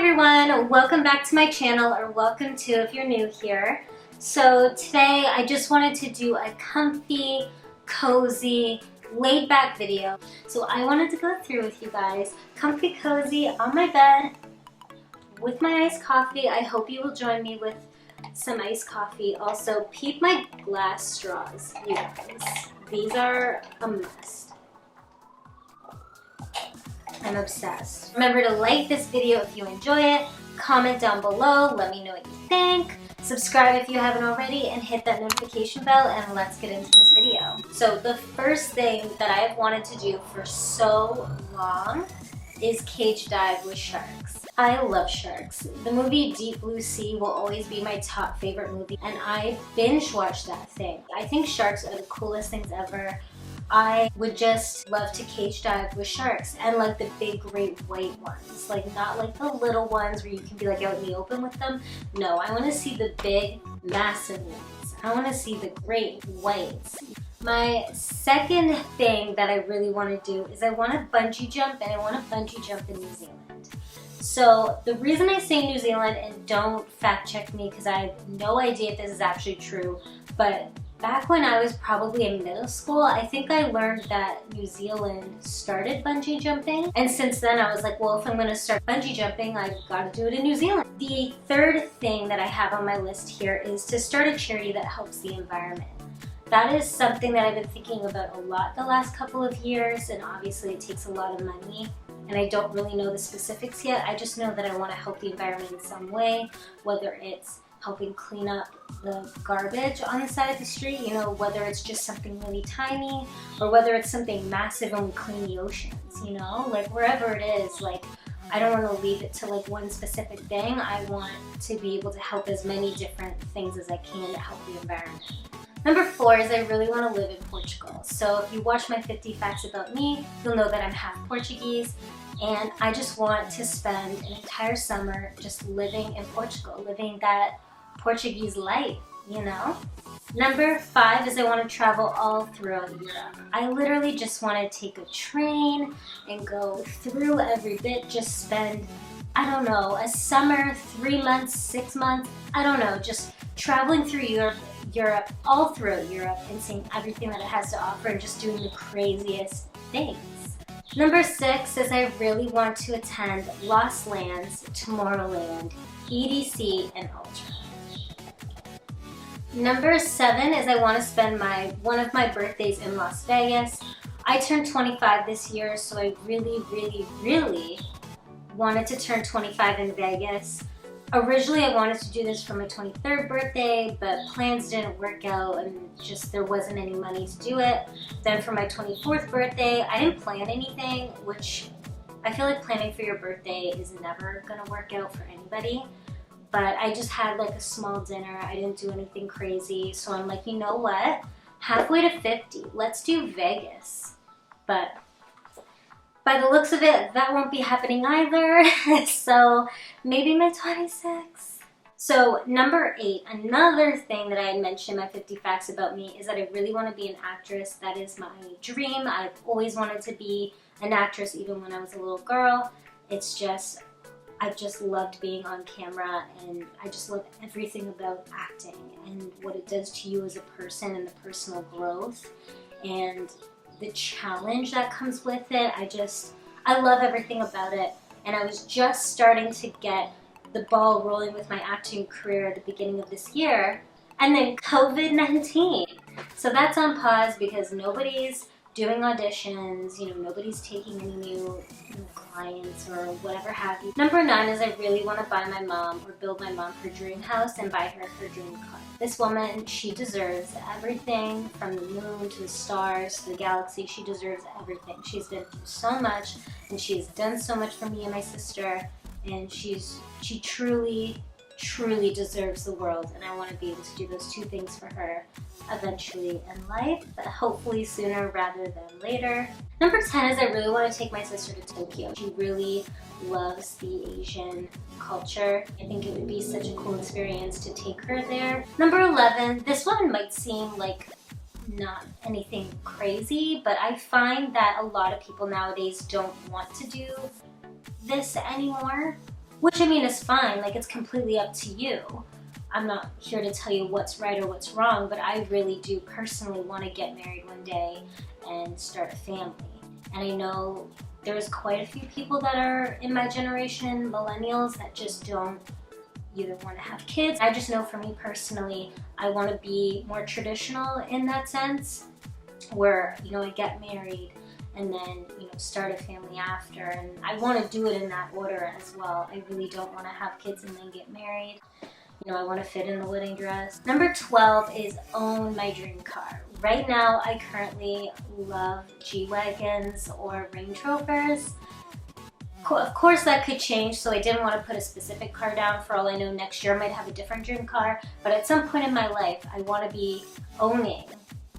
everyone, welcome back to my channel, or welcome to if you're new here. So today I just wanted to do a comfy, cozy, laid back video. So I wanted to go through with you guys, comfy, cozy, on my bed, with my iced coffee. I hope you will join me with some iced coffee. Also, peep my glass straws, you guys. These are a must. I'm obsessed. Remember to like this video if you enjoy it, comment down below, let me know what you think, subscribe if you haven't already, and hit that notification bell, and let's get into this video. So the first thing that I have wanted to do for so long is cage dive with sharks. I love sharks. The movie Deep Blue Sea will always be my top favorite movie, and I binge watched that thing. I think sharks are the coolest things ever. I would just love to cage dive with sharks, and like the big great white ones, like not like the little ones where you can be like out in the open with them. No, I want to see the big massive ones. I want to see the great whites. My second thing that I really want to do is I want to bungee jump, and I want to bungee jump in New Zealand. So the reason I say New Zealand, and don't fact check me because I have no idea if this is actually true, but back when I was probably in middle school, I think I learned that New Zealand started bungee jumping. And since then I was like, well, if I'm gonna start bungee jumping, I've gotta do it in New Zealand. The third thing that I have on my list here is to start a charity that helps the environment. That is something that I've been thinking about a lot the last couple of years, and obviously it takes a lot of money. And I don't really know the specifics yet. I just know that I want to help the environment in some way, whether it's helping clean up the garbage on the side of the street, you know, whether it's just something really tiny or whether it's something massive and we clean the oceans, you know, like wherever it is. Like, I don't want to leave it to like one specific thing. I want to be able to help as many different things as I can to help the environment. Number 4 is I really want to live in Portugal. So if you watch my 50 facts about me, you'll know that I'm half Portuguese, and I just want to spend an entire summer just living in Portugal, living that Portuguese life, you know? Number 5 is I want to travel all throughout Europe. I literally just want to take a train and go through every bit, just spend, I don't know, a summer, 3 months, 6 months, I don't know, just traveling through Europe, all throughout Europe, and seeing everything that it has to offer and just doing the craziest things. Number 6 is I really want to attend Lost Lands, Tomorrowland, EDC, and Ultra. Number 7 is I want to spend one of my birthdays in Las Vegas. I turned 25 this year, so I really wanted to turn 25 in Vegas. Originally, I wanted to do this for my 23rd birthday, but plans didn't work out and just there wasn't any money to do it. Then for my 24th birthday, I didn't plan anything, which I feel like planning for your birthday is never gonna work out for anybody. But I just had like a small dinner. I didn't do anything crazy. So I'm like, you know what? Halfway to 50, let's do Vegas. But by the looks of it, that won't be happening either. So maybe my 26. So number 8, another thing that I had mentioned in my 50 facts about me is that I really want to be an actress. That is my dream. I've always wanted to be an actress even when I was a little girl. It's just, I've just loved being on camera, and I just love everything about acting and what it does to you as a person and the personal growth and the challenge that comes with it. I love everything about it, and I was just starting to get the ball rolling with my acting career at the beginning of this year, and then COVID-19. So that's on pause because nobody's doing auditions, you know, nobody's taking any new clients or whatever have you. Number 9 is I really want to buy my mom, or build my mom, her dream house and buy her her dream car. This woman, she deserves everything, from the moon to the stars to the galaxy. She deserves everything. She's been through so much, and she's done so much for me and my sister, and she truly deserves the world, and I want to be able to do those 2 things for her eventually in life, but hopefully sooner rather than later. Number 10 is I really want to take my sister to Tokyo. She really loves the Asian culture. I think it would be such a cool experience to take her there. Number 11, this one might seem like not anything crazy, but I find that a lot of people nowadays don't want to do this anymore. which I mean is fine, like it's completely up to you. I'm not here to tell you what's right or what's wrong, but I really do personally want to get married one day and start a family. And I know there's quite a few people that are in my generation, millennials, that just don't either want to have kids. I just know for me personally, I want to be more traditional in that sense, where, you know, I get married and then, you know, start a family after. And I want to do it in that order as well. I really don't want to have kids and then get married. You know, I want to fit in the wedding dress. Number 12 is own my dream car. Right now, I currently love G-Wagons or Range Rovers. Of course, that could change, so I didn't want to put a specific car down. For all I know, next year I might have a different dream car. But at some point in my life, I want to be owning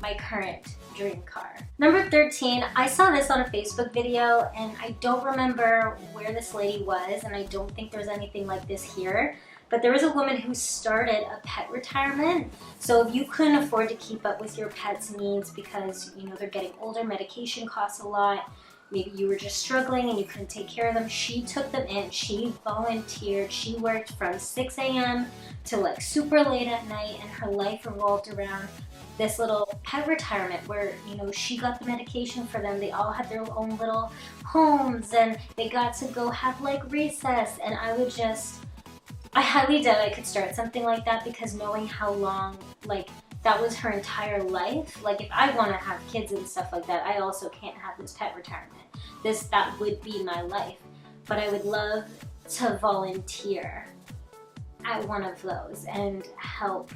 my current dream car. Number 13, I saw this on a Facebook video, and I don't remember where this lady was, and I don't think there's anything like this here. But there was a woman who started a pet retirement. So if you couldn't afford to keep up with your pet's needs because, you know, they're getting older, medication costs a lot, maybe you were just struggling and you couldn't take care of them, she took them in, she volunteered, she worked from 6 a.m. to like super late at night, and her life revolved around this little pet retirement where, you know, she got the medication for them. They all had their own little homes and they got to go have like recess, and I highly doubt I could start something like that, because knowing how long, like, that was her entire life. Like, if I want to have kids and stuff like that, I also can't have this pet retirement. That would be my life. But I would love to volunteer at one of those and help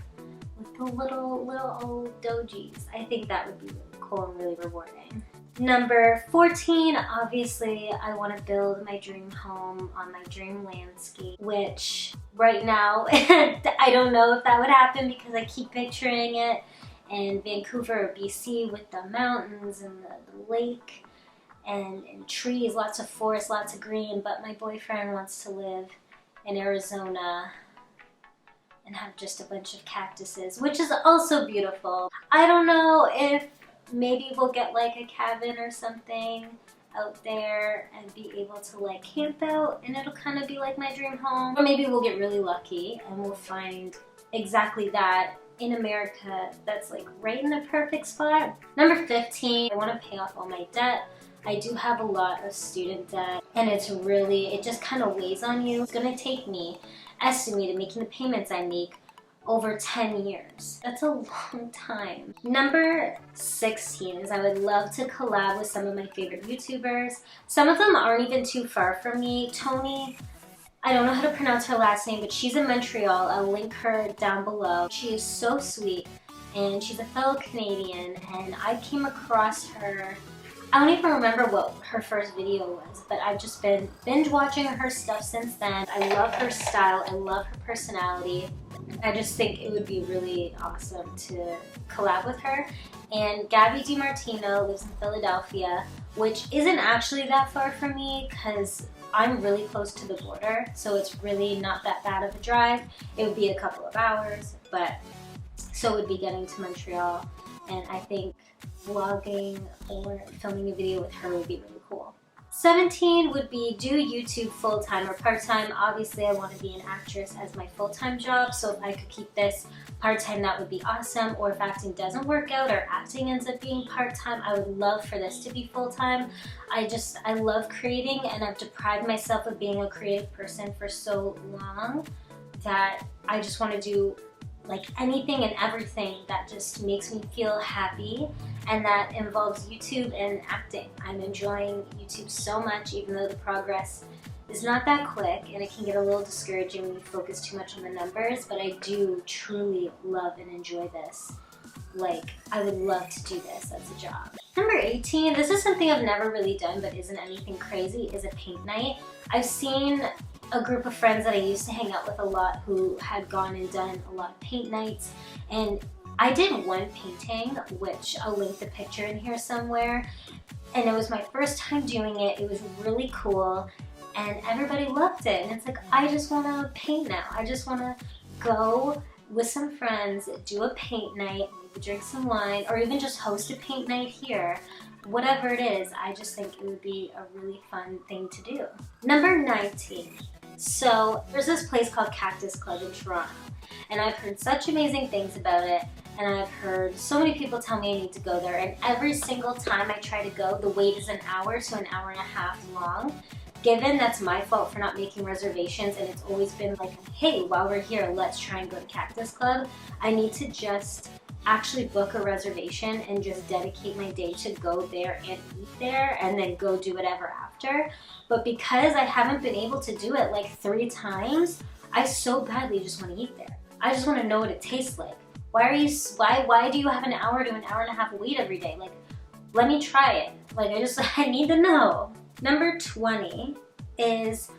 with the little old dojis. I think that would be really cool and really rewarding. Number 14, obviously, I want to build my dream home on my dream landscape, which right now, I don't know if that would happen because I keep picturing it in Vancouver or BC with the mountains and the lake and trees, lots of forest, lots of green, but my boyfriend wants to live in Arizona and have just a bunch of cactuses, which is also beautiful. I don't know if maybe we'll get like a cabin or something out there and be able to like camp out, and it'll kind of be like my dream home. Or maybe we'll get really lucky and we'll find exactly that in America that's like right in the perfect spot. Number 15, I want to pay off all my debt. I do have a lot of student debt, and it just kind of weighs on you. It's gonna take me, estimated, making the payments I make, over 10 years. That's a long time. Number 16 is I would love to collab with some of my favorite YouTubers. Some of them aren't even too far from me. Tony, I don't know how to pronounce her last name, but she's in Montreal. I'll link her down below. She is so sweet, and she's a fellow Canadian, and I came across her, I don't even remember what her first video was, but I've just been binge watching her stuff since then. I love her style, I love her personality. I just think it would be really awesome to collab with her. And Gabby DiMartino lives in Philadelphia, which isn't actually that far from me because I'm really close to the border, so it's really not that bad of a drive. It would be a couple of hours, but so would be getting to Montreal, and I think vlogging or filming a video with her would be really cool. 17 would be do YouTube full-time or part-time. Obviously, I want to be an actress as my full-time job, so if I could keep this part-time, that would be awesome. Or if acting doesn't work out or acting ends up being part-time, I would love for this to be full-time. I love creating, and I've deprived myself of being a creative person for so long that I just want to do like anything and everything that just makes me feel happy, and that involves YouTube and acting. I'm enjoying YouTube so much, even though the progress is not that quick and it can get a little discouraging when you focus too much on the numbers, but I do truly love and enjoy this. Like, I would love to do this as a job. Number 18, this is something I've never really done but isn't anything crazy, is a paint night. I've seen a group of friends that I used to hang out with a lot who had gone and done a lot of paint nights, and I did one painting, which I'll link the picture in here somewhere, and it was my first time doing it. It was really cool and everybody loved it, and it's like, I just want to paint now. I just want to go with some friends, do a paint night, maybe drink some wine, or even just host a paint night here. Whatever it is, I just think it would be a really fun thing to do. Number 19. So there's this place called Cactus Club in Toronto, and I've heard such amazing things about it, and I've heard so many people tell me I need to go there, and every single time I try to go, the wait is an hour to an hour and a half long. Given that's my fault for not making reservations, and it's always been like, hey, while we're here, let's try and go to Cactus Club, I need to just actually book a reservation and just dedicate my day to go there and eat there and then go do whatever after. But because I haven't been able to do it like 3 times, I so badly just want to eat there. I just want to know what it tastes like. Why do you have an hour to an hour and a half wait every day? Like, let me try it. Like, I need to know. Number 20 is,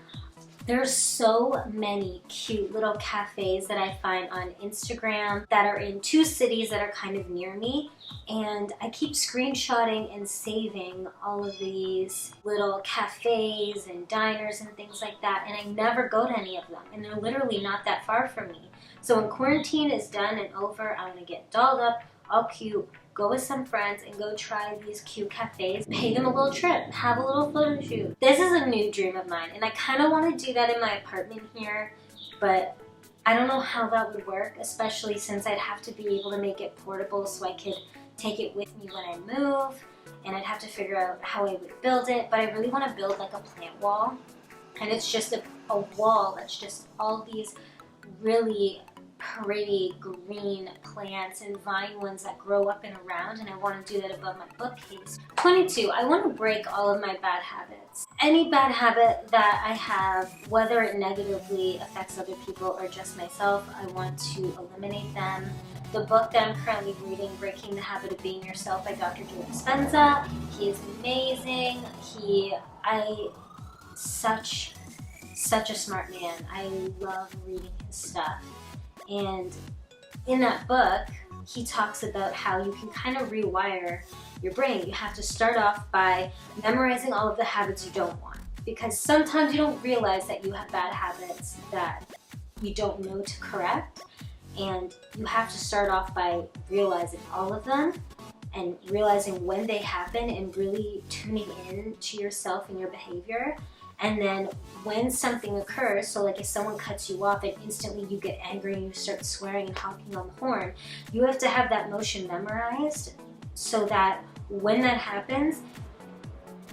there's so many cute little cafes that I find on Instagram that are in 2 cities that are kind of near me, and I keep screenshotting and saving all of these little cafes and diners and things like that, and I never go to any of them, and they're literally not that far from me. So when quarantine is done and over, I'm gonna get dolled up, all cute, go with some friends and go try these cute cafes, pay them a little trip, have a little photo shoot. This is a new dream of mine, and I kind of want to do that in my apartment here, but I don't know how that would work, especially since I'd have to be able to make it portable so I could take it with me when I move, and I'd have to figure out how I would build it. But I really want to build like a plant wall, and it's just a wall that's just all these really pretty green plants and vine ones that grow up and around, and I want to do that above my bookcase. 22, I want to break all of my bad habits. Any bad habit that I have, whether it negatively affects other people or just myself, I want to eliminate them. The book that I'm currently reading, Breaking the Habit of Being Yourself by Dr. Joe Dispenza, he is amazing. Such a smart man. I love reading his stuff. And in that book, he talks about how you can kind of rewire your brain. You have to start off by memorizing all of the habits you don't want, because sometimes you don't realize that you have bad habits that you don't know to correct, and you have to start off by realizing all of them and realizing when they happen and really tuning in to yourself and your behavior. And then when something occurs, so like if someone cuts you off and instantly you get angry and you start swearing and honking on the horn, you have to have that motion memorized so that when that happens,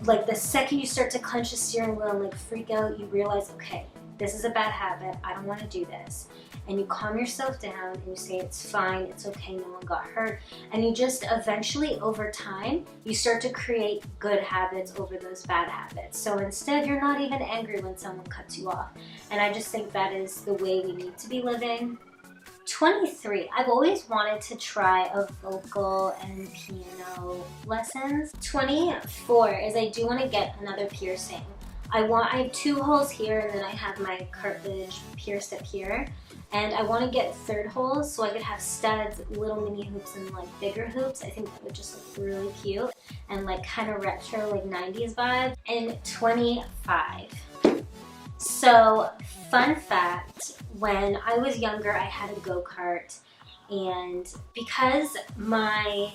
like the second you start to clench the steering wheel and like freak out, you realize, okay, this is a bad habit, I don't want to do this. And you calm yourself down and you say, it's fine, it's okay, no one got hurt. And you just eventually, over time, you start to create good habits over those bad habits. So instead, you're not even angry when someone cuts you off. And I just think that is the way we need to be living. 23, I've always wanted to try a vocal and piano lessons. 24 is I do want to get another piercing. I have 2 holes here, and then I have my cartilage pierced up here. And I want to get 3rd holes so I could have studs, little mini hoops, and like bigger hoops. I think that would just look really cute and like kind of retro, like 90s vibe. And 25. So, fun fact, when I was younger, I had a go-kart, and because my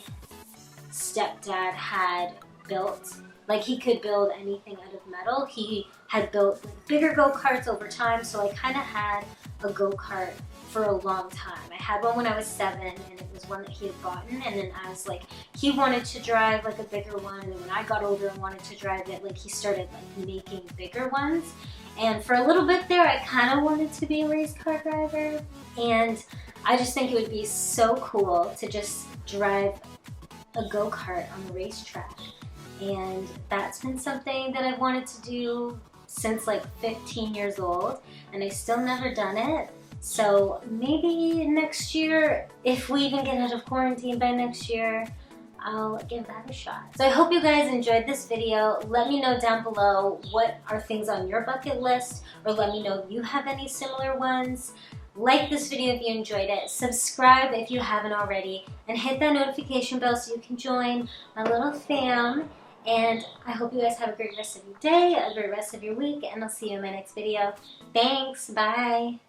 stepdad had built, like he could build anything out of metal, he had built like bigger go-karts over time, so I kind of had a go-kart for a long time. I had one when I was 7, and it was one that he had bought, and then as like he wanted to drive like a bigger one, and then when I got older and wanted to drive it, like he started like making bigger ones. And for a little bit there, I kind of wanted to be a race car driver, and I just think it would be so cool to just drive a go-kart on the racetrack. And that's been something that I've wanted to do since like 15 years old, and I've still never done it. So maybe next year, if we even get out of quarantine by next year, I'll give that a shot. So I hope you guys enjoyed this video. Let me know down below what are things on your bucket list, or let me know if you have any similar ones. Like this video if you enjoyed it, subscribe if you haven't already, and hit that notification bell so you can join my little fam. And I hope you guys have a great rest of your day, a great rest of your week, and I'll see you in my next video. Thanks, bye!